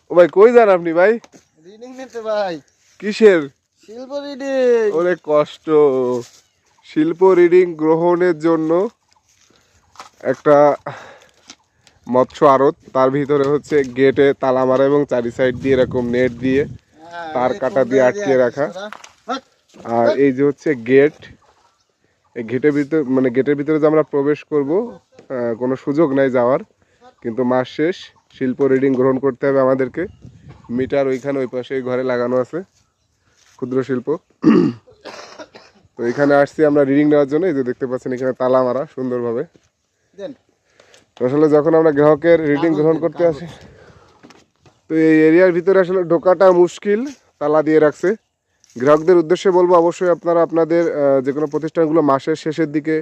ও ভাই কই যান আপনি ভাই? রিডিং নিতে ভাই। কিসের? শিল্প রিডিং। ওরে কষ্ট, শিল্প রিডিং গ্রহণের জন্য একটা মৎস্য আড়ত, তার ভিতরে হচ্ছে গেটে তালা মারা এবং চারি সাইড দিয়ে এরকম নেট দিয়ে তার কাটা দিয়ে আটকিয়ে রাখা। আর এই যে হচ্ছে গেট, এই গেটের ভিতরে মানে গেটের ভিতরে যে আমরা প্রবেশ করব কোনো সুযোগ নাই যাওয়ার, কিন্তু মাস শেষ শিল্প রিডিং গ্রহণ করতে হবে আমাদেরকে। মিটার ওইখানে ওই পাশে ঘরে লাগানো আছে, ক্ষুদ্র শিল্প। তো এখানে আসছি আমরা রিডিং নেওয়ার জন্য। এই যে দেখতে পাচ্ছেন এখানে তালা মারা সুন্দরভাবে। আসলে যখন আমরা গ্রাহকের রিডিং গ্রহণ করতে আসি, তো এই এরিয়ার ভিতরে আসলে ঢোকাটা মুশকিল, তালা দিয়ে রাখছে। গ্রাহকদের উদ্দেশ্যে বলবো অবশ্যই আপনারা আপনাদের যে কোনো প্রতিষ্ঠানগুলো মাসের শেষের দিকে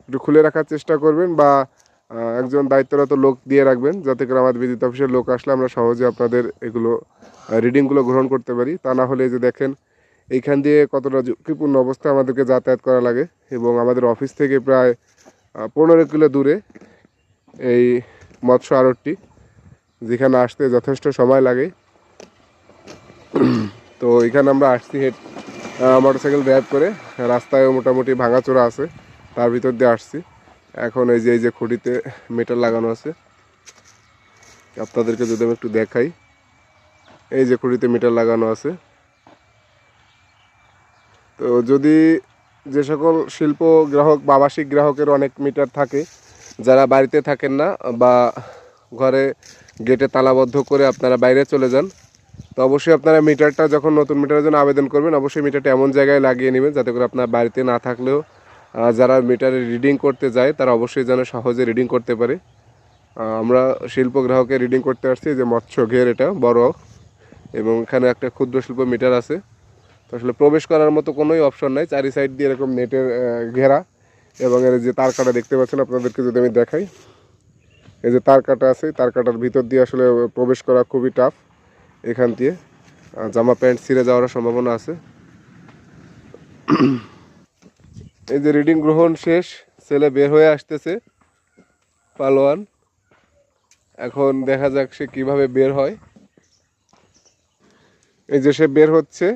একটু খুলে রাখার চেষ্টা করবেন, বা একজন দায়িত্বরত লোক দিয়ে রাখবেন, যাতে করে আমাদের বিদ্যুৎ অফিসের লোক আসলে আমরা সহজে আপনাদের এগুলো রিডিংগুলো গ্রহণ করতে পারি। তা না হলে যে দেখেন এইখান দিয়ে কতটা ঝুঁকিপূর্ণ অবস্থায় আমাদেরকে যাতায়াত করা লাগে, এবং আমাদের অফিস থেকে প্রায় 15 কিলো দূরে এই মৎস্য আড়তটি, যেখানে আসতে যথেষ্ট সময় লাগে। তো এখানে আমরা আসছি মোটরসাইকেল ড্রাইভ করে, রাস্তায় মোটামুটি ভাঙাচোরা আছে, তার ভিতর দিয়ে আসছি। এখন এই যে খুঁটিতে মিটার লাগানো আছে, আপনাদেরকে যদি আমি একটু দেখাই, এই যে খুঁটিতে মিটার লাগানো আছে। তো যদি যে সকল শিল্প গ্রাহক বা আবাসিক গ্রাহকের অনেক মিটার থাকে, যারা বাড়িতে থাকেন না বা ঘরে গেটে তালাবদ্ধ করে আপনারা বাইরে চলে যান, তো অবশ্যই আপনারা মিটারটা যখন নতুন মিটারের জন্য আবেদন করবেন, অবশ্যই মিটারটা এমন জায়গায় লাগিয়ে নেবেন যাতে করে আপনার বাড়িতে না থাকলেও যারা মিটারে রিডিং করতে যায় তারা অবশ্যই যেন সহজে রিডিং করতে পারে। আমরা শিল্প গ্রাহকে রিডিং করতে আসছি, যে মৎস্য ঘের এটা বড়, এবং এখানে একটা ক্ষুদ্র শিল্প মিটার আছে। তো আসলে প্রবেশ করার মতো কোনোই অপশন নাই, চারি সাইড দিয়ে এরকম নেটের ঘেরা, এবং এর যে তার কাটা দেখতে পাচ্ছেন, আপনাদেরকে যদি আমি দেখাই, এই যে তার কাটা আছে, তার কাটার ভিতর দিয়ে আসলে প্রবেশ করা খুবই টাফ। এখান দিয়ে জামা প্যান্ট ছিঁড়ে যাওয়ার সম্ভাবনা আছে। এই যে রিডিং গ্রহণ শেষ, ছেলে বের হয়ে আসতেছে পালোয়ান। এখন দেখা যাক সে কিভাবে বের হয়। এই যে সে বের হচ্ছে,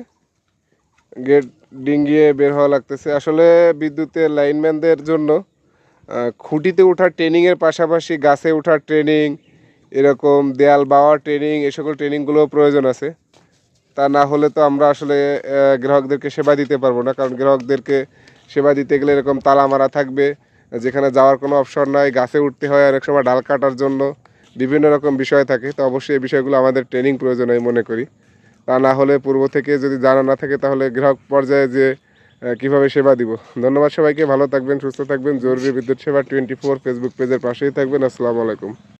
গেট ডিঙ্গিয়ে বের হওয়া লাগতেছে। আসলে বিদ্যুতের লাইনম্যানদের জন্য খুঁটিতে ওঠার ট্রেনিংয়ের পাশাপাশি গাছে ওঠার ট্রেনিং, এরকম দেয়াল বাওয়ার ট্রেনিং, এই সকল ট্রেনিংগুলো প্রয়োজন আছে। তা না হলে তো আমরা আসলে গ্রাহকদেরকে সেবা দিতে পারবো না, কারণ গ্রাহকদেরকে সেবা দিতে গেলে এরকম তালা মারা থাকবে, যেখানে যাওয়ার কোনো অপশন নাই, গাছে উঠতে হয়, অনেক সময় ডাল কাটার জন্য বিভিন্ন রকম বিষয় থাকে। তো অবশ্যই এই বিষয়গুলো আমাদের ট্রেনিং প্রয়োজন আমি মনে করি। তা না হলে পূর্ব থেকে যদি জানা না থাকে, তাহলে গ্রাহক পর্যায়ে যে কীভাবে সেবা দিব। ধন্যবাদ সবাইকে, ভালো থাকবেন, সুস্থ থাকবেন। জরুরি বিদ্যুৎ সেবা 24 ফেসবুক পেজের পাশেই থাকবেন। আসসালামু আলাইকুম।